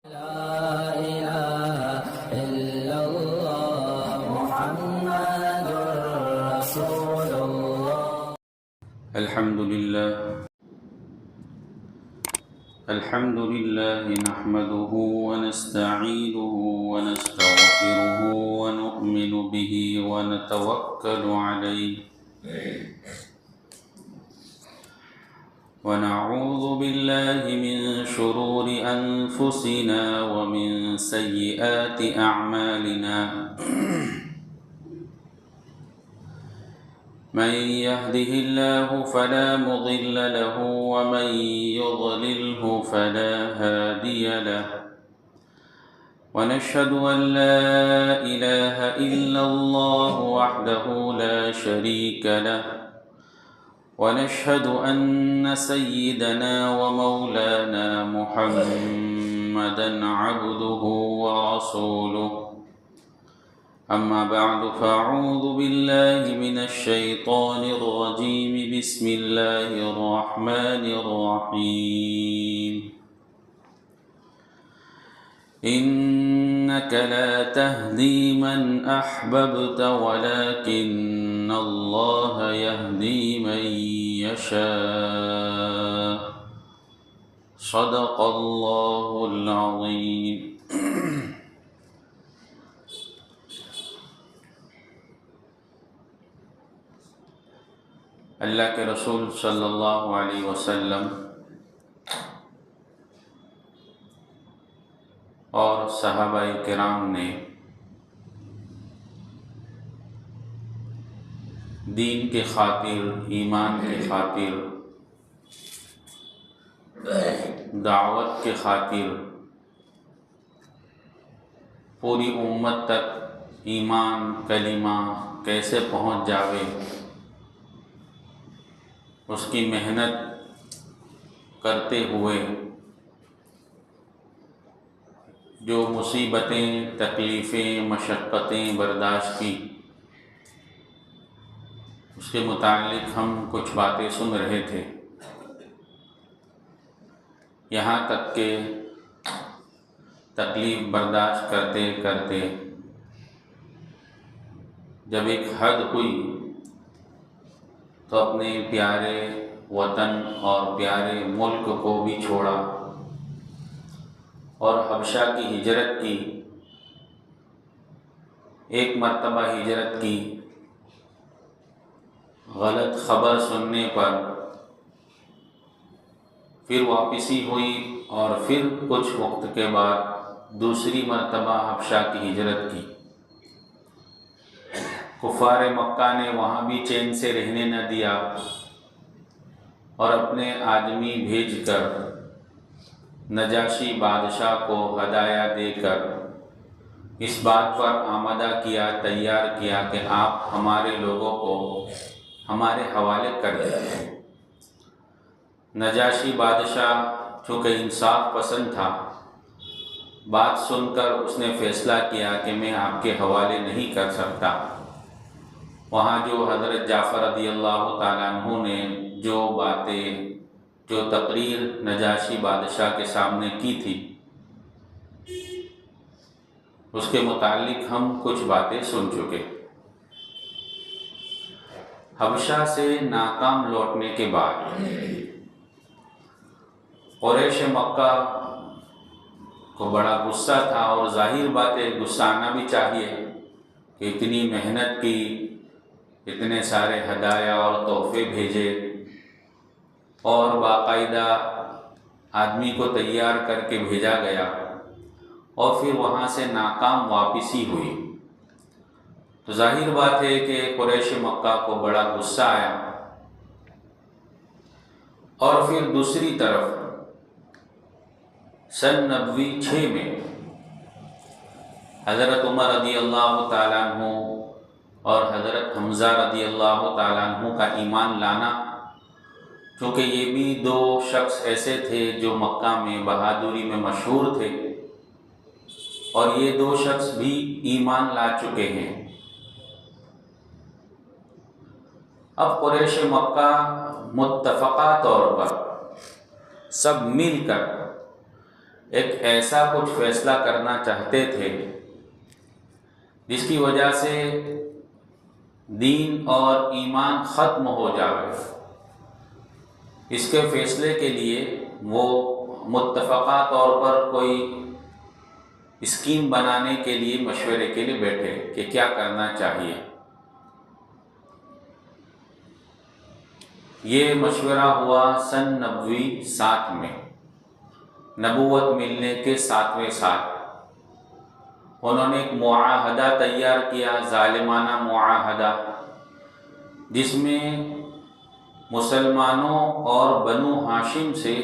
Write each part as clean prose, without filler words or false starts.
لا إله إلا الله محمد رسول الله. الحمد لله نحمده ونستعينه ونستغفره ونؤمن به ونتوكل عليه ونعوذ بالله من شرور أنفسنا ومن سيئات أعمالنا من يهده الله فلا مضل له ومن يضلله فلا هادي له ونشهد أن لا إله إلا الله وحده لا شريك له ونشهد أن سيدنا ومولانا محمدا عبده ورسوله أما بعد فأعوذ بالله من الشيطان الرجيم بسم الله الرحمن الرحيم إنك لا تهدي من أحببت ولكن الله يهدي من يشاء صدق الله العظيم. اللہ کے رسول صلی اللہ علیہ وسلم اور صحابہ کرام نے دین کے خاطر، ایمان کے خاطر، دعوت کے خاطر پوری امت تک ایمان کلمہ کیسے پہنچ جاوے اس کی محنت کرتے ہوئے جو مصیبتیں، تکلیفیں، مشقتیں برداشت کی، اس کے متعلق ہم کچھ باتیں سن رہے تھے. یہاں تک کہ تکلیف برداشت کرتے کرتے جب ایک حد ہوئی تو اپنے پیارے وطن اور پیارے ملک کو بھی چھوڑا اور حبشہ کی ہجرت کی. ایک مرتبہ ہجرت کی، غلط خبر سننے پر پھر واپسی ہوئی اور پھر کچھ وقت کے بعد دوسری مرتبہ حبشہ کی ہجرت کی. کفار مکہ نے وہاں بھی چین سے رہنے نہ دیا اور اپنے آدمی بھیج کر نجاشی بادشاہ کو ہدایہ دے کر اس بات پر آمادہ کیا، تیار کیا کہ آپ ہمارے لوگوں کو ہمارے حوالے کر دیں. نجاشی بادشاہ چونکہ انصاف پسند تھا، بات سن کر اس نے فیصلہ کیا کہ میں آپ کے حوالے نہیں کر سکتا. وہاں جو حضرت جعفر رضی اللہ تعالیٰ عنہ نے جو باتیں، جو تقریر نجاشی بادشاہ کے سامنے کی تھی، اس کے متعلق ہم کچھ باتیں سن چکے. حبشہ سے ناکام لوٹنے کے بعد قریش مکہ کو بڑا غصہ تھا، اور ظاہر بات ہے غصہ آنا بھی چاہیے کہ اتنی محنت کی، اتنے سارے ہدایہ اور تحفے بھیجے اور باقاعدہ آدمی کو تیار کر کے بھیجا گیا اور پھر وہاں سے ناکام واپسی ہوئی، تو ظاہر بات ہے کہ قریش مکہ کو بڑا غصہ آیا. اور پھر دوسری طرف سن نبوی 6 میں حضرت عمر رضی اللہ تعالیٰ عنہ اور حضرت حمزہ رضی اللہ تعالیٰ عنہ کا ایمان لانا، چونکہ یہ بھی 2 شخص ایسے تھے جو مکہ میں بہادری میں مشہور تھے، اور یہ 2 شخص بھی ایمان لا چکے ہیں. اب قریش مکہ متفقہ طور پر سب مل کر ایک ایسا کچھ فیصلہ کرنا چاہتے تھے جس کی وجہ سے دین اور ایمان ختم ہو جائے۔ اس کے فیصلے کے لیے وہ متفقہ طور پر کوئی اسکیم بنانے کے لیے مشورے کے لیے بیٹھے کہ کیا کرنا چاہیے۔ یہ مشورہ ہوا سن 97 میں، نبوت ملنے کے 7ویں سال۔ انہوں نے ایک معاہدہ تیار کیا، ظالمانہ معاہدہ، جس میں مسلمانوں اور بنو ہاشم سے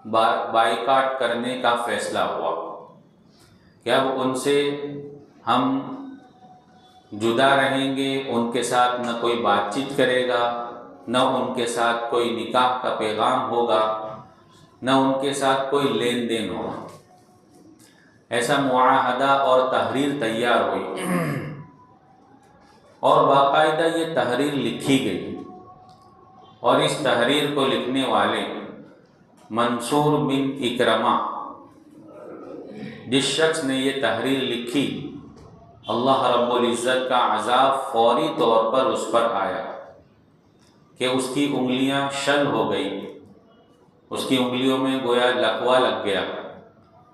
بائیکاٹ کرنے کا فیصلہ ہوا کہ اب ان سے ہم جدا رہیں گے، ان کے ساتھ نہ کوئی بات چیت کرے گا، نہ ان کے ساتھ کوئی نکاح کا پیغام ہوگا، نہ ان کے ساتھ کوئی لین دین ہوگا۔ ایسا معاہدہ اور تحریر تیار ہوئی اور باقاعدہ یہ تحریر لکھی گئی، اور اس تحریر کو لکھنے والے منصور بن اکرمہ، جس شخص نے یہ تحریر لکھی، اللہ رب العزت کا عذاب فوری طور پر اس پر آیا کہ اس کی انگلیاں شل ہو گئی، اس کی انگلیوں میں گویا لکوہ لگ گیا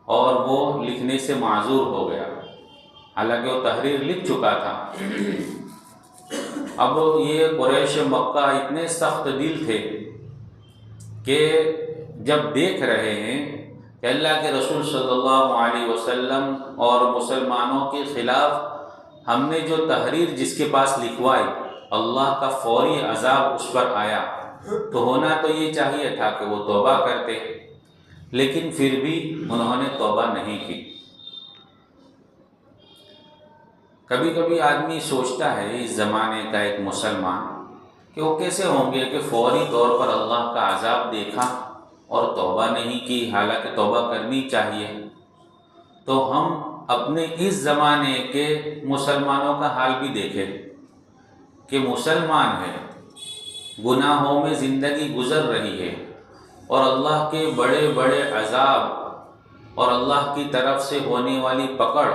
اور وہ لکھنے سے معذور ہو گیا، حالانکہ وہ تحریر لکھ چکا تھا۔ اب یہ قریش مکہ اتنے سخت دل تھے کہ جب دیکھ رہے ہیں کہ اللہ کے رسول صلی اللہ علیہ وسلم اور مسلمانوں کے خلاف ہم نے جو تحریر جس کے پاس لکھوائی، اللہ کا فوری عذاب اس پر آیا، تو ہونا تو یہ چاہیے تھا کہ وہ توبہ کرتے، لیکن پھر بھی انہوں نے توبہ نہیں کی۔ کبھی کبھی آدمی سوچتا ہے اس زمانے کا ایک مسلمان کہ وہ کیسے ہوں گے کہ فوری طور پر اللہ کا عذاب دیکھا اور توبہ نہیں کی، حالانکہ توبہ کرنی چاہیے۔ تو ہم اپنے اس زمانے کے مسلمانوں کا حال بھی دیکھیں کہ مسلمان ہے، گناہوں میں زندگی گزر رہی ہے، اور اللہ کے بڑے بڑے عذاب اور اللہ کی طرف سے ہونے والی پکڑ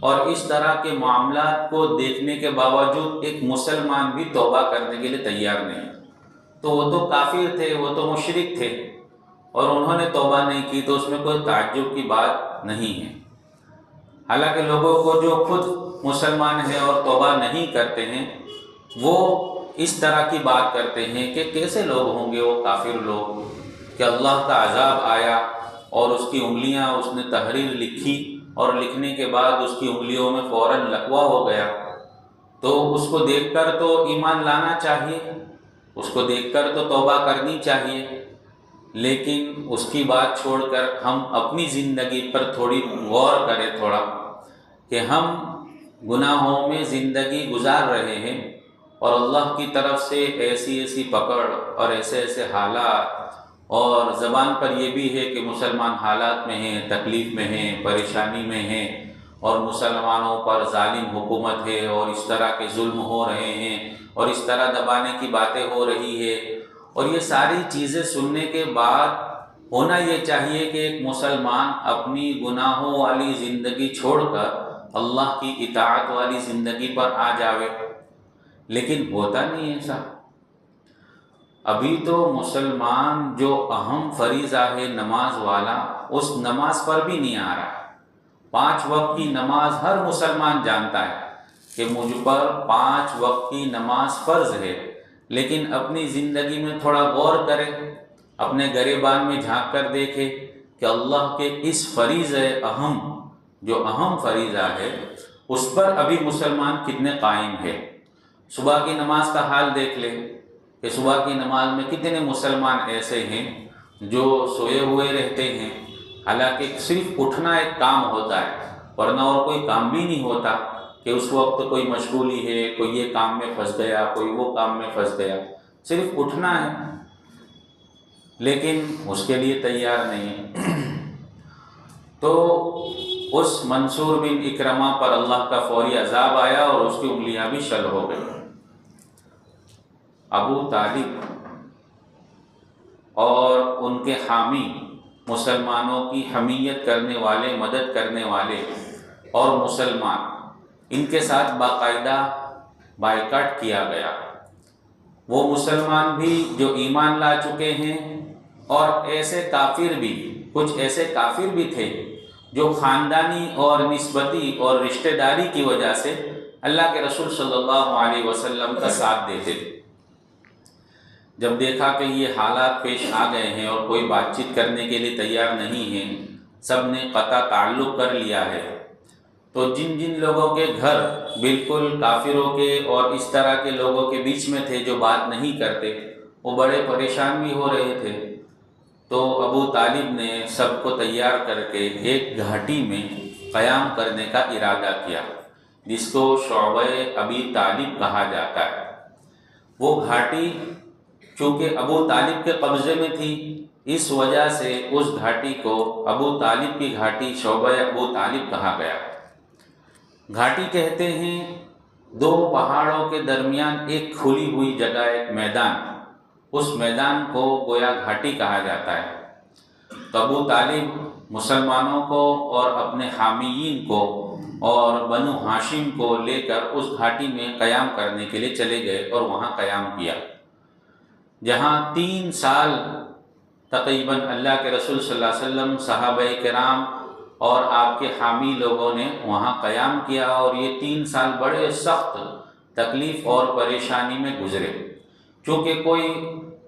اور اس طرح کے معاملات کو دیکھنے کے باوجود ایک مسلمان بھی توبہ کرنے کے لیے تیار نہیں۔ تو وہ تو کافر تھے، وہ تو مشرک تھے، اور انہوں نے توبہ نہیں کی، تو اس میں کوئی تعجب کی بات نہیں ہے۔ حالانکہ لوگوں کو جو خود مسلمان ہیں اور توبہ نہیں کرتے ہیں، وہ اس طرح کی بات کرتے ہیں کہ کیسے لوگ ہوں گے وہ کافر لوگ کہ اللہ کا عذاب آیا اور اس کی انگلیاں، اس نے تحریر لکھی اور لکھنے کے بعد اس کی انگلیوں میں فوراً لکوہ ہو گیا، تو اس کو دیکھ کر تو ایمان لانا چاہیے، اس کو دیکھ کر تو توبہ کرنی چاہیے، لیکن اس کی بات چھوڑ کر ہم اپنی زندگی پر تھوڑی غور کریں تھوڑا کہ ہم گناہوں میں زندگی گزار رہے ہیں، اور اللہ کی طرف سے ایسی ایسی پکڑ اور ایسے ایسے حالات، اور زبان پر یہ بھی ہے کہ مسلمان حالات میں ہیں، تکلیف میں ہیں، پریشانی میں ہیں، اور مسلمانوں پر ظالم حکومت ہے اور اس طرح کے ظلم ہو رہے ہیں اور اس طرح دبانے کی باتیں ہو رہی ہے۔ اور یہ ساری چیزیں سننے کے بعد ہونا یہ چاہیے کہ ایک مسلمان اپنی گناہوں والی زندگی چھوڑ کر اللہ کی اطاعت والی زندگی پر آ جاوے، لیکن ہوتا نہیں ایسا۔ ابھی تو مسلمان جو اہم فریضہ ہے نماز والا، اس نماز پر بھی نہیں آ رہا۔ 5 وقت کی نماز ہر مسلمان جانتا ہے کہ مجھ پر 5 وقت کی نماز فرض ہے، لیکن اپنی زندگی میں تھوڑا غور کرے، اپنے گریبان میں جھانک کر دیکھے کہ اللہ کے اس فریضہ اہم، جو اہم فریضہ ہے، اس پر ابھی مسلمان کتنے قائم ہے۔ صبح کی نماز کا حال دیکھ لے کہ صبح کی نماز میں کتنے مسلمان ایسے ہیں جو سوئے ہوئے رہتے ہیں، حالانکہ صرف اٹھنا ایک کام ہوتا ہے، ورنہ اور کوئی کام بھی نہیں ہوتا کہ اس وقت کوئی مشغولی ہے، کوئی یہ کام میں پھنس گیا، کوئی وہ کام میں پھنس گیا، صرف اٹھنا ہے، لیکن اس کے لیے تیار نہیں۔ تو اس منصور بن اکرمہ پر اللہ کا فوری عذاب آیا اور اس کی انگلیاں بھی شل ہو گئی۔ ابو طالب اور ان کے حامی مسلمانوں کی حمیت کرنے والے، مدد کرنے والے اور مسلمان، ان کے ساتھ باقاعدہ بائیکاٹ کیا گیا۔ وہ مسلمان بھی جو ایمان لا چکے ہیں، اور ایسے کافر بھی، کچھ ایسے کافر بھی تھے جو خاندانی اور نسبتی اور رشتہ داری کی وجہ سے اللہ کے رسول صلی اللہ علیہ وسلم کا ساتھ دیتے تھے۔ جب دیکھا کہ یہ حالات پیش آ گئے ہیں اور کوئی بات چیت کرنے کے لیے تیار نہیں ہے، سب نے قطع تعلق کر لیا ہے، تو جن جن لوگوں کے گھر بالکل کافروں کے اور اس طرح کے لوگوں کے بیچ میں تھے جو بات نہیں کرتے، وہ بڑے پریشان بھی ہو رہے تھے۔ تو ابو طالب نے سب کو تیار کر کے ایک گھاٹی میں قیام کرنے کا ارادہ کیا، جس کو شعبہ ابی طالب کہا جاتا ہے۔ وہ گھاٹی چونکہ ابو طالب کے قبضے میں تھی، اس وجہ سے اس گھاٹی کو ابو طالب کی گھاٹی، شعبہ ابو طالب کہا گیا۔ گھاٹی کہتے ہیں دو پہاڑوں کے درمیان ایک کھلی ہوئی جگہ، ایک میدان، اس میدان کو گویا گھاٹی کہا جاتا ہے۔ تو ابو طالب مسلمانوں کو اور اپنے حامیین کو اور بنو ہاشم کو لے کر اس گھاٹی میں قیام کرنے کے لیے چلے گئے اور وہاں قیام کیا، جہاں 3 سال تقریباً اللہ کے رسول صلی اللہ علیہ وسلم، صحابہ کرام اور آپ کے حامی لوگوں نے وہاں قیام کیا، اور یہ 3 سال بڑے سخت تکلیف اور پریشانی میں گزرے، چونکہ کوئی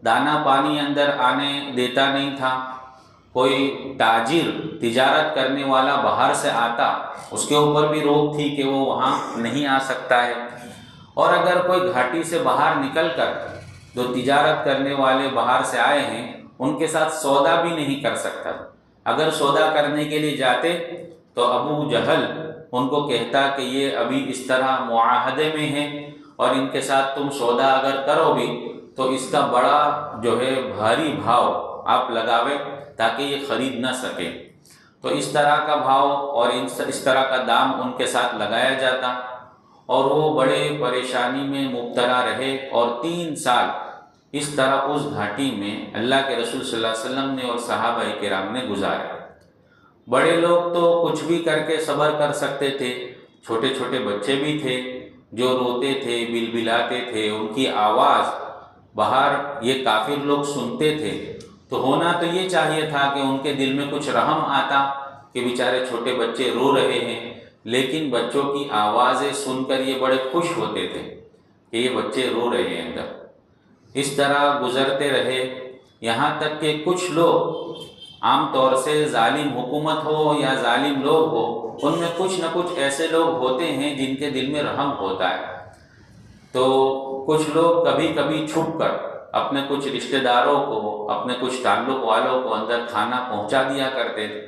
دانہ پانی اندر آنے دیتا نہیں تھا، کوئی تاجر، تجارت کرنے والا باہر سے آتا، اس کے اوپر بھی روک تھی کہ وہ وہاں نہیں آ سکتا ہے، اور اگر کوئی گھاٹی سے باہر نکل کر جو تجارت کرنے والے باہر سے آئے ہیں ان کے ساتھ سودا بھی نہیں کر سکتا۔ اگر سودا کرنے کے لیے جاتے تو ابو جہل ان کو کہتا کہ یہ ابھی اس طرح معاہدے میں ہیں، اور ان کے ساتھ تم سودا اگر کرو بھی تو اس کا بڑا جو ہے بھاری بھاؤ آپ لگاوے تاکہ یہ خرید نہ سکے۔ تو اس طرح کا بھاؤ اور اس طرح کا دام ان کے ساتھ لگایا جاتا، اور وہ بڑے پریشانی میں مبتلا رہے، اور 3 سال اس طرح اس گھاٹی میں اللہ کے رسول صلی اللہ علیہ وسلم نے اور صحابہ کرام نے گزارے۔ بڑے لوگ تو کچھ بھی کر کے صبر کر سکتے تھے، چھوٹے چھوٹے بچے بھی تھے جو روتے تھے، بلبلاتے تھے، ان کی آواز باہر یہ کافر لوگ سنتے تھے، تو ہونا تو یہ چاہیے تھا کہ ان کے دل میں کچھ رحم آتا کہ بیچارے چھوٹے بچے رو رہے ہیں، لیکن بچوں کی آوازیں سن کر یہ بڑے خوش ہوتے تھے کہ یہ بچے رو رہے ہیں اندر۔ اس طرح گزرتے رہے، یہاں تک کہ کچھ لوگ، عام طور سے ظالم حکومت ہو یا ظالم لوگ ہو، ان میں کچھ نہ کچھ ایسے لوگ ہوتے ہیں جن کے دل میں رحم ہوتا ہے، تو کچھ لوگ کبھی کبھی چھپ کر اپنے کچھ رشتہ داروں کو، اپنے کچھ تعلق والوں کو اندر کھانا پہنچا دیا کرتے تھے۔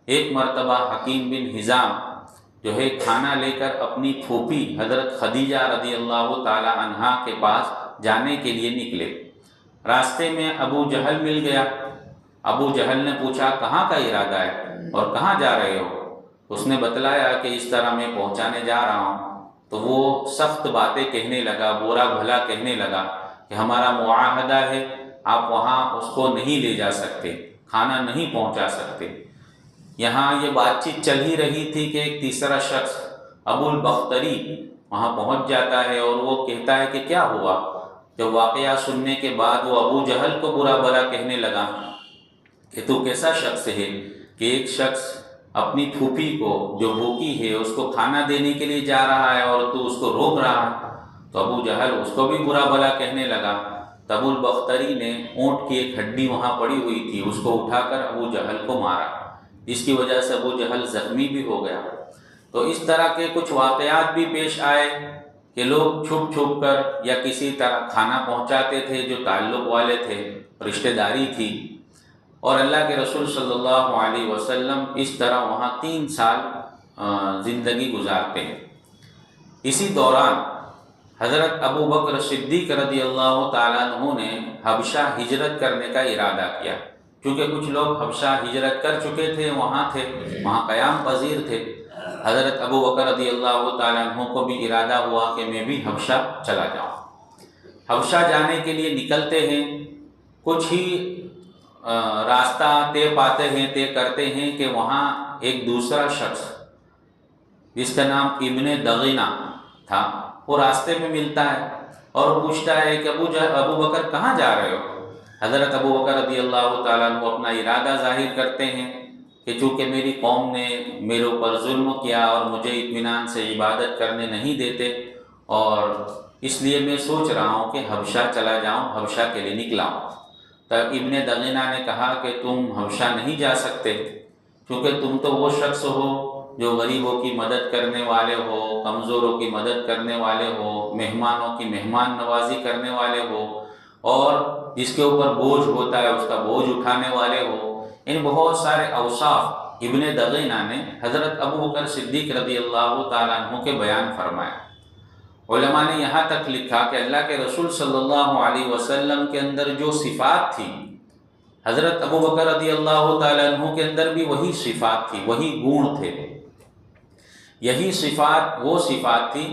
ایک مرتبہ حکیم بن حزام جو ہے کھانا لے کر اپنی پھوپھی حضرت خدیجہ رضی اللہ تعالی عنہا کے پاس جانے کے لیے نکلے۔ راستے میں ابو جہل مل گیا۔ ابو جہل نے پوچھا کہاں کا ارادہ ہے اور کہاں جا رہے ہو؟ اس نے بتلایا کہ اس طرح میں پہنچانے جا رہا ہوں۔ تو وہ سخت باتیں کہنے لگا، برا بھلا کہنے لگا کہ ہمارا معاہدہ ہے، آپ وہاں اس کو نہیں لے جا سکتے، کھانا نہیں پہنچا سکتے۔ یہاں یہ بات چیت چل ہی رہی تھی کہ ایک تیسرا شخص ابو البختری وہاں پہنچ جاتا ہے، اور وہ کہتا ہے کہ کیا ہوا؟ جب واقعہ سننے کے بعد وہ ابو جہل کو برا بھلا کہنے لگا کہ تو کیسا شخص ہے کہ ایک شخص اپنی پھوپھی کو جو بھوکی ہے اس کو کھانا دینے کے لیے جا رہا ہے اور تو اس کو روک رہا ہے۔ تو ابو جہل اس کو بھی برا بھلا کہنے لگا۔ تو ابو البختری نے اونٹ کی ایک ہڈی وہاں پڑی ہوئی تھی، اس کو اٹھا کر ابو جہل کو مارا، جس کی وجہ سے ابو جہل زخمی بھی ہو گیا۔ تو اس طرح کے کچھ واقعات بھی پیش آئے کہ لوگ چھپ چھپ کر یا کسی طرح کھانا پہنچاتے تھے جو تعلق والے تھے، رشتہ داری تھی، اور اللہ کے رسول صلی اللہ علیہ وسلم اس طرح وہاں 3 سال زندگی گزارتے ہیں۔ اسی دوران حضرت ابو بکر صدیق رضی اللہ تعالیٰ عنہ نے حبشہ ہجرت کرنے کا ارادہ کیا، کیونکہ کچھ لوگ حبشہ ہجرت کر چکے تھے، وہاں قیام پذیر تھے۔ حضرت ابو بکر رضی اللہ تعالیٰ عنہ کو بھی ارادہ ہوا کہ میں بھی حبشہ چلا جاؤں۔ حبشہ جانے کے لیے نکلتے ہیں، کچھ ہی راستہ طے کرتے ہیں کہ وہاں ایک دوسرا شخص جس کا نام ابن دغینہ تھا وہ راستے میں ملتا ہے اور پوچھتا ہے کہ ابو بکر کہاں جا رہے ہو؟ حضرت ابو بکر رضی اللہ تعالیٰ عنہ اپنا ارادہ ظاہر کرتے ہیں کہ چونکہ میری قوم نے میرے اوپر ظلم کیا اور مجھے اطمینان سے عبادت کرنے نہیں دیتے، اور اس لیے میں سوچ رہا ہوں کہ حبشہ چلا جاؤں، حبشہ کے لیے نکلا ہوں۔ تب ابن دغینہ نے کہا کہ تم حبشہ نہیں جا سکتے، کیونکہ تم تو وہ شخص ہو جو غریبوں کی مدد کرنے والے ہو، کمزوروں کی مدد کرنے والے ہو، مہمانوں کی مہمان نوازی کرنے والے ہو، اور جس کے اوپر بوجھ ہوتا ہے اس کا بوجھ اٹھانے والے ہو۔ ان بہت سارے اوصاف ابن دغینہ نے حضرت ابو بکر صدیق رضی اللہ تعالیٰ عنہ کے بیان فرمایا۔ علماء نے یہاں تک لکھا کہ اللہ کے رسول صلی اللہ علیہ وسلم کے اندر جو صفات تھی، حضرت ابو بکر رضی اللہ تعالیٰ عنہ کے اندر بھی وہی صفات تھی، وہی گن تھے۔ یہی صفات وہ صفات تھی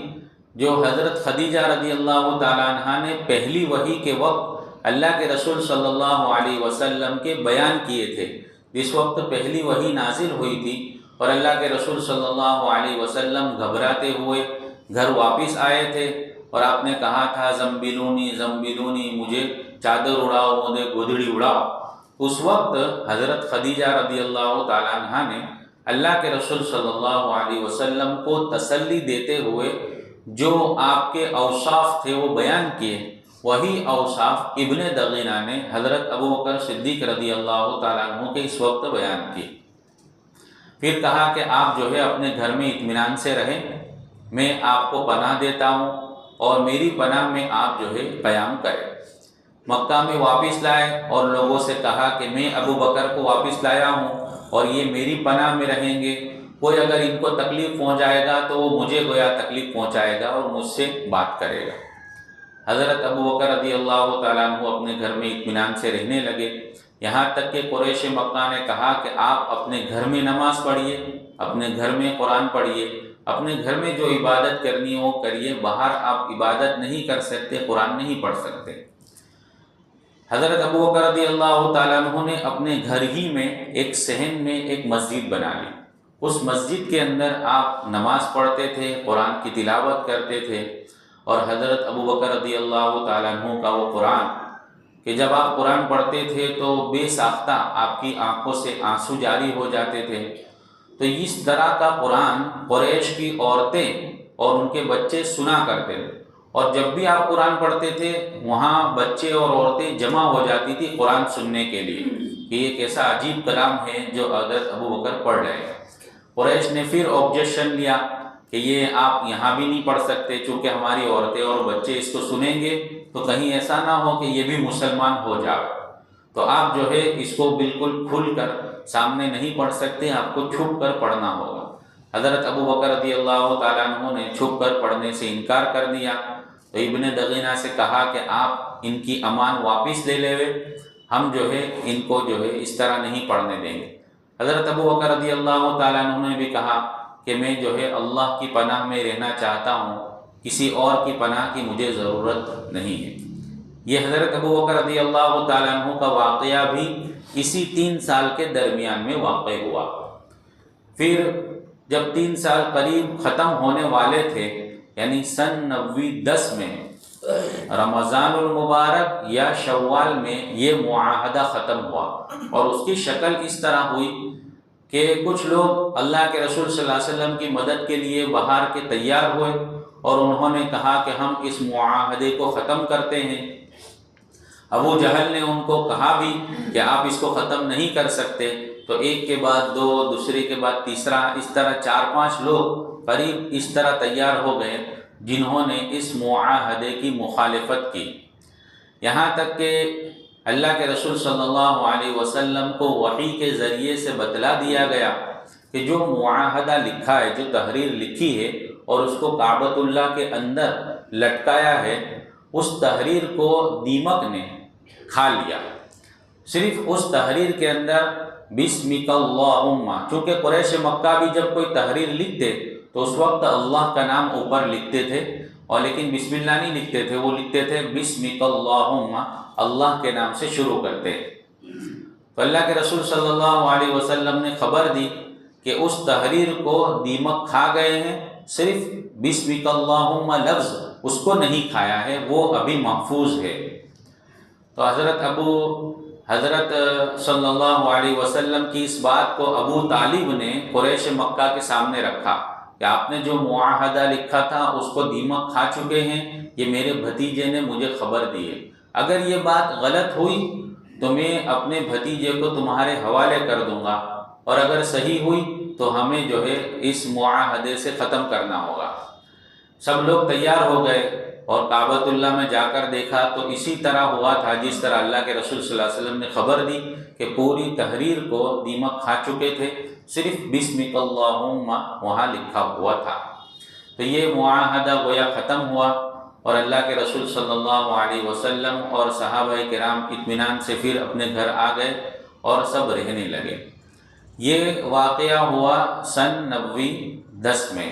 جو حضرت خدیجہ رضی اللہ تعالیٰ عنہ نے پہلی وحی کے وقت اللہ کے رسول صلی اللہ علیہ وسلم کے بیان کیے تھے۔ جس وقت پہلی وحی نازل ہوئی تھی اور اللہ کے رسول صلی اللہ علیہ وسلم گھبراتے ہوئے گھر واپس آئے تھے، اور آپ نے کہا تھا زمبلونی زمبلونی، مجھے چادر اڑاؤ، مجھے گودڑی اڑاؤ۔ اس وقت حضرت خدیجہ رضی اللہ تعالیٰ عنہ نے اللہ کے رسول صلی اللہ علیہ وسلم کو تسلی دیتے ہوئے جو آپ کے اوصاف تھے وہ بیان کیے، وہی اوصاف ابن دغینہ نے حضرت ابو بکر صدیق رضی اللہ تعالیٰ عنہ کے اس وقت بیان کیے۔ پھر کہا کہ آپ جو ہے اپنے گھر میں اطمینان سے رہیں، میں آپ کو پناہ دیتا ہوں اور میری پناہ میں آپ جو ہے قیام کریں۔ مکہ میں واپس لائے اور لوگوں سے کہا کہ میں ابو بکر کو واپس لایا ہوں اور یہ میری پناہ میں رہیں گے، کوئی اگر ان کو تکلیف پہنچائے گا تو وہ مجھے گویا تکلیف پہنچائے گا اور مجھ سے بات کرے گا۔ حضرت ابو بکر رضی اللہ تعالیٰ عنہ اپنے گھر میں اطمینان سے رہنے لگے، یہاں تک کہ قریش مکہ نے کہا کہ آپ اپنے گھر میں نماز پڑھیے، اپنے گھر میں قرآن پڑھیے، اپنے گھر میں جو عبادت کرنی ہو کریے، باہر آپ عبادت نہیں کر سکتے، قرآن نہیں پڑھ سکتے۔ حضرت ابو بکر رضی اللہ تعالیٰ عنہ نے اپنے گھر ہی میں ایک صحن میں ایک مسجد بنا لی۔ اس مسجد کے اندر آپ نماز پڑھتے تھے، قرآن کی تلاوت کرتے تھے، اور حضرت ابو بکر رضی اللہ تعالیٰ عنہ کا وہ قرآن کہ جب آپ قرآن پڑھتے تھے تو بے ساختہ آپ کی آنکھوں سے آنسو جاری ہو جاتے تھے۔ تو اس طرح کا قرآن قریش کی عورتیں اور ان کے بچے سنا کرتے تھے، اور جب بھی آپ قرآن پڑھتے تھے وہاں بچے اور عورتیں جمع ہو جاتی تھی قرآن سننے کے لیے کہ یہ کیسا عجیب کلام ہے جو حضرت ابو بکر پڑھ رہے ہیں۔ قریش نے پھر آبجیکشن لیا کہ یہ آپ یہاں بھی نہیں پڑھ سکتے، چونکہ ہماری عورتیں اور بچے اس کو سنیں گے تو کہیں ایسا نہ ہو کہ یہ بھی مسلمان ہو جائے، تو آپ جو ہے اس کو بالکل کھل کر سامنے نہیں پڑھ سکتے، آپ کو چھپ کر پڑھنا ہوگا۔ حضرت ابو بکر رضی اللہ تعالیٰ عنہ نے چھپ کر پڑھنے سے انکار کر دیا، تو ابن دغینہ سے کہا کہ آپ ان کی امان واپس لے لے، ہم جو ہے ان کو جو ہے اس طرح نہیں پڑھنے دیں گے۔ حضرت ابو بکر رضی اللہ تعالیٰ عنہ نے بھی کہا کہ میں جو ہے اللہ کی پناہ میں رہنا چاہتا ہوں، کسی اور کی پناہ کی مجھے ضرورت نہیں ہے۔ یہ حضرت ابو بکر رضی اللہ تعالیٰ عنہ کا واقعہ بھی اسی 3 سال کے درمیان میں واقع ہوا۔ پھر جب 3 سال قریب ختم ہونے والے تھے، یعنی سن 90-10 میں رمضان المبارک یا شوال میں یہ معاہدہ ختم ہوا، اور اس کی شکل اس طرح ہوئی کہ کچھ لوگ اللہ کے رسول صلی اللہ علیہ وسلم کی مدد کے لیے باہر کے تیار ہوئے اور انہوں نے کہا کہ ہم اس معاہدے کو ختم کرتے ہیں۔ ابو جہل نے ان کو کہا بھی کہ آپ اس کو ختم نہیں کر سکتے، تو ایک کے بعد 2، دوسرے کے بعد تیسرا، اس طرح 4-5 لوگ قریب اس طرح تیار ہو گئے جنہوں نے اس معاہدے کی مخالفت کی، یہاں تک کہ اللہ کے رسول صلی اللہ علیہ وسلم کو وحی کے ذریعے سے بتلا دیا گیا کہ جو معاہدہ لکھا ہے، جو تحریر لکھی ہے اور اس کو کعبۃ اللہ کے اندر لٹکایا ہے، اس تحریر کو دیمک نے کھا لیا۔ صرف اس تحریر کے اندر بسمک اللہم، چونکہ قریش مکہ بھی جب کوئی تحریر لکھتے تو اس وقت اللہ کا نام اوپر لکھتے تھے، اور لیکن بسم اللہ نہیں لکھتے تھے، وہ لکھتے تھے بسمک اللہم، اللہ کے نام سے شروع کرتے۔ تو اللہ کے رسول صلی اللہ علیہ وسلم نے خبر دی کہ اس تحریر کو دیمک کھا گئے ہیں، صرف بسمک اللہم لفظ اس کو نہیں کھایا ہے، وہ ابھی محفوظ ہے۔ تو حضرت صلی اللہ علیہ وسلم کی اس بات کو ابو طالب نے قریش مکہ کے سامنے رکھا کہ آپ نے جو معاہدہ لکھا تھا اس کو دیمک کھا چکے ہیں، یہ میرے بھتیجے نے مجھے خبر دی ہے، اگر یہ بات غلط ہوئی تو میں اپنے بھتیجے کو تمہارے حوالے کر دوں گا، اور اگر صحیح ہوئی تو ہمیں جو ہے اس معاہدے سے ختم کرنا ہوگا۔ سب لوگ تیار ہو گئے اور کعبۃ اللہ میں جا کر دیکھا تو اسی طرح ہوا تھا جس طرح اللہ کے رسول صلی اللہ علیہ وسلم نے خبر دی کہ پوری تحریر کو دیمک کھا چکے تھے، صرف بسمک اللہم وہاں لکھا ہوا تھا۔ تو یہ معاہدہ گویا ختم ہوا اور اللہ کے رسول صلی اللہ علیہ وسلم اور صحابہ کرام اطمینان سے پھر اپنے گھر آ گئے اور سب رہنے لگے۔ یہ واقعہ ہوا سن 90 میں۔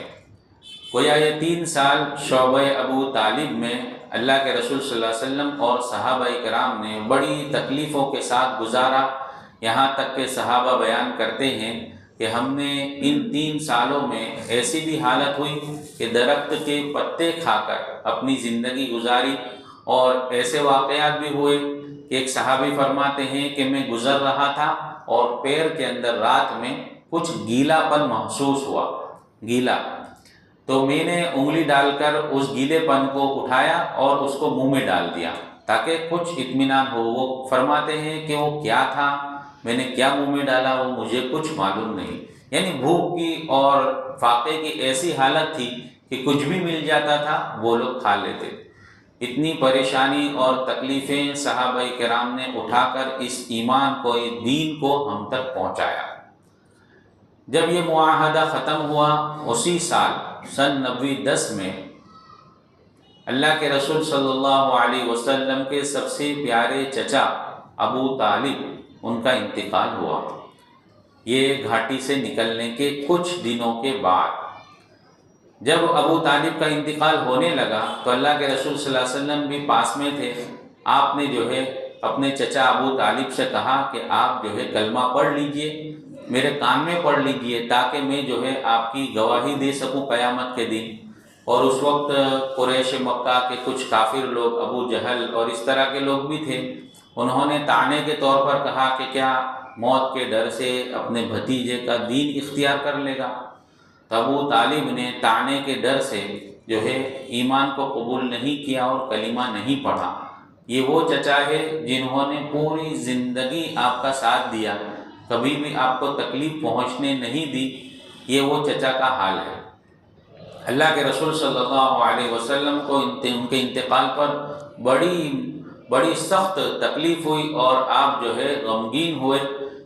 گویا یہ 3 سال شعبہ ابو طالب میں اللہ کے رسول صلی اللہ علیہ وسلم اور صحابہ کرام نے بڑی تکلیفوں کے ساتھ گزارا، یہاں تک کہ صحابہ بیان کرتے ہیں کہ ہم نے ان 3 سالوں میں ایسی بھی حالت ہوئی کہ درخت کے پتے کھا کر اپنی زندگی گزاری، اور ایسے واقعات بھی ہوئے کہ ایک صحابی فرماتے ہیں کہ میں گزر رہا تھا اور پیر کے اندر رات میں کچھ گیلا پن محسوس ہوا، گیلا، تو میں نے انگلی ڈال کر اس گیلے پن کو اٹھایا اور اس کو منہ میں ڈال دیا تاکہ کچھ اطمینان ہو۔ وہ فرماتے ہیں کہ وہ کیا تھا، میں نے کیا منہ میں ڈالا، وہ مجھے کچھ معلوم نہیں۔ یعنی بھوک کی اور فاقے کی ایسی حالت تھی کہ کچھ بھی مل جاتا تھا وہ لوگ کھا لیتے۔ اتنی پریشانی اور تکلیفیں صحابہ کرام نے اٹھا کر اس ایمان کو، اس دین کو ہم تک پہنچایا۔ جب یہ معاہدہ ختم ہوا اسی سال سن 90 میں اللہ کے رسول صلی اللہ علیہ وسلم کے سب سے پیارے چچا ابو طالب، ان کا انتقال ہوا۔ یہ گھاٹی سے نکلنے کے کچھ دنوں کے بعد جب ابو طالب کا انتقال ہونے لگا تو اللہ کے رسول صلی اللہ علیہ وسلم بھی پاس میں تھے۔ آپ نے جو ہے اپنے چچا ابو طالب سے کہا کہ آپ جو ہے کلمہ پڑھ لیجئے، میرے کان میں پڑھ لیجئے تاکہ میں جو ہے آپ کی گواہی دے سکوں قیامت کے دن۔ اور اس وقت قریش مکہ کے کچھ کافر لوگ، ابو جہل اور اس طرح کے لوگ بھی تھے، انہوں نے طعنے کے طور پر کہا کہ کیا موت کے ڈر سے اپنے بھتیجے کا دین اختیار کر لے گا؟ تو ابو طالب نے طعنے کے ڈر سے جو ہے ایمان کو قبول نہیں کیا اور کلمہ نہیں پڑھا۔ یہ وہ چچا ہے جنہوں نے پوری زندگی آپ کا ساتھ دیا، کبھی بھی آپ کو تکلیف پہنچنے نہیں دی، یہ وہ چچا کا حال ہے۔ اللہ کے رسول صلی اللہ علیہ وسلم کو ان کے انتقال پر بڑی سخت تکلیف ہوئی اور آپ جو ہے غمگین ہوئے،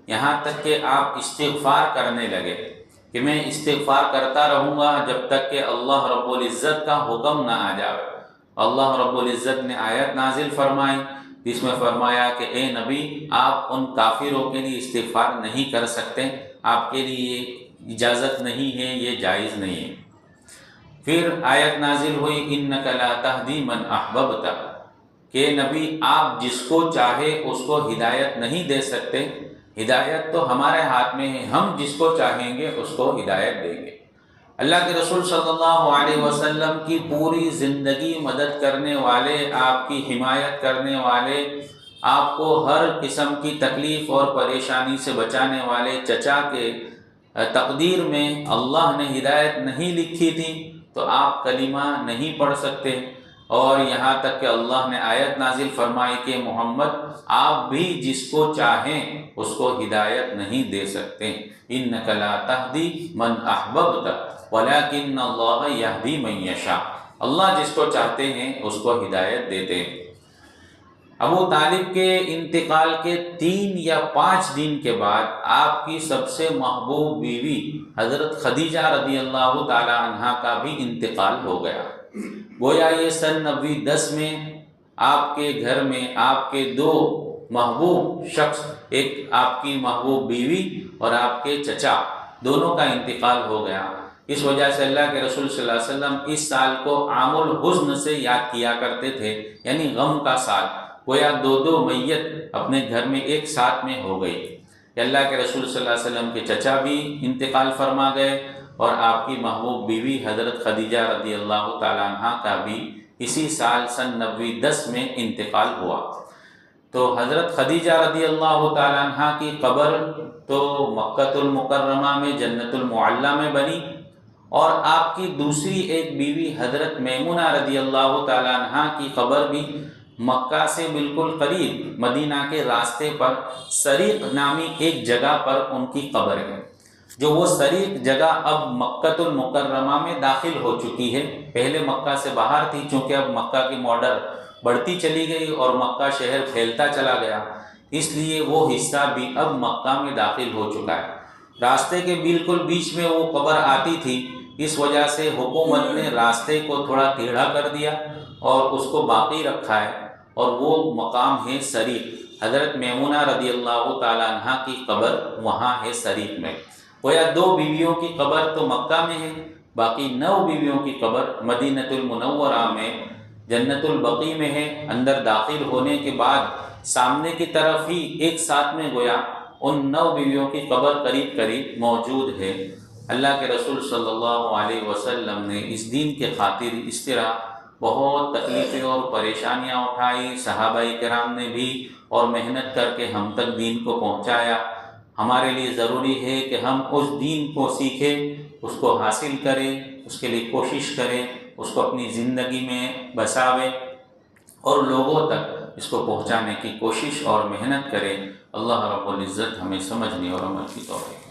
یہاں تک کہ آپ استغفار کرنے لگے کہ میں استغفار کرتا رہوں گا جب تک کہ اللہ رب العزت کا حکم نہ آ جائے۔ اللہ رب العزت نے آیت نازل فرمائی جس میں فرمایا کہ اے نبی، آپ ان کافروں کے لیے استغفار نہیں کر سکتے، آپ کے لیے اجازت نہیں ہے، یہ جائز نہیں ہے۔ پھر آیت نازل ہوئی انک لا تہدی من احببت، کہ نبی آپ جس کو چاہے اس کو ہدایت نہیں دے سکتے، ہدایت تو ہمارے ہاتھ میں ہے، ہم جس کو چاہیں گے اس کو ہدایت دیں گے۔ اللہ کے رسول صلی اللہ علیہ وسلم کی پوری زندگی مدد کرنے والے، آپ کی حمایت کرنے والے، آپ کو ہر قسم کی تکلیف اور پریشانی سے بچانے والے چچا کے تقدیر میں اللہ نے ہدایت نہیں لکھی تھی تو آپ کلمہ نہیں پڑھ سکتے، اور یہاں تک کہ اللہ نے آیت نازل فرمائی کہ محمد آپ بھی جس کو چاہیں اس کو ہدایت نہیں دے سکتے، انک لا تہدی من احببت ولکن اللہ یہدی من یشاء، اللہ جس کو چاہتے ہیں اس کو ہدایت دیتے ہیں۔ ابو طالب کے انتقال کے 3 یا 5 دن کے بعد آپ کی سب سے محبوب بیوی حضرت خدیجہ رضی اللہ تعالی عنہا کا بھی انتقال ہو گیا۔ گویا یہ سن 90 میں آپ کے گھر میں آپ کے 2 محبوب شخص، ایک آپ کی محبوب بیوی اور آپ کے چچا، دونوں کا انتقال ہو گیا۔ اس وجہ سے اللہ کے رسول صلی اللہ علیہ وسلم اس سال کو عام الحزن سے یاد کیا کرتے تھے، یعنی غم کا سال، گویا دو دو میت اپنے گھر میں ایک ساتھ میں ہو گئی کہ اللہ کے رسول صلی اللہ علیہ وسلم کے چچا بھی انتقال فرما گئے اور آپ کی محبوب بیوی حضرت خدیجہ رضی اللہ تعالیٰ عنہ کا بھی اسی سال سن 90 میں انتقال ہوا۔ تو حضرت خدیجہ رضی اللہ تعالیٰ عنہ کی قبر تو مکہ المکرمہ میں جنت المعلیٰ میں بنی، اور آپ کی دوسری ایک بیوی حضرت میمونہ رضی اللہ تعالیٰ عنہ کی قبر بھی مکہ سے بالکل قریب مدینہ کے راستے پر سریق نامی ایک جگہ پر ان کی قبر ہے، جو وہ سریق جگہ اب مکہ المکرمہ میں داخل ہو چکی ہے۔ پہلے مکہ سے باہر تھی، چونکہ اب مکہ کی مارڈر بڑھتی چلی گئی اور مکہ شہر پھیلتا چلا گیا، اس لیے وہ حصہ بھی اب مکہ میں داخل ہو چکا ہے۔ راستے کے بالکل بیچ میں وہ قبر آتی تھی، اس وجہ سے حکومت نے راستے کو تھوڑا ٹیڑھا کر دیا اور اس کو باقی رکھا ہے، اور وہ مقام ہے سریق۔ حضرت میمونہ رضی اللہ تعالیٰ عنہ کی قبر وہاں ہے سریق میں۔ گویا 2 بیویوں کی قبر تو مکہ میں ہے، باقی 9 بیویوں کی قبر مدینۃ المنورہ میں جنت البقیع میں ہے۔ اندر داخل ہونے کے بعد سامنے کی طرف ہی ایک ساتھ میں گویا ان 9 بیویوں کی قبر قریب قریب موجود ہے۔ اللہ کے رسول صلی اللہ علیہ وسلم نے اس دین کے خاطر اس طرح بہت تکلیفیں اور پریشانیاں اٹھائی، صحابہ کرام نے بھی، اور محنت کر کے ہم تک دین کو پہنچایا۔ ہمارے لیے ضروری ہے کہ ہم اس دین کو سیکھیں، اس کو حاصل کریں، اس کے لیے کوشش کریں، اس کو اپنی زندگی میں بساویں اور لوگوں تک اس کو پہنچانے کی کوشش اور محنت کریں۔ اللہ رب العزت ہمیں سمجھنے اور عمل کی توفیق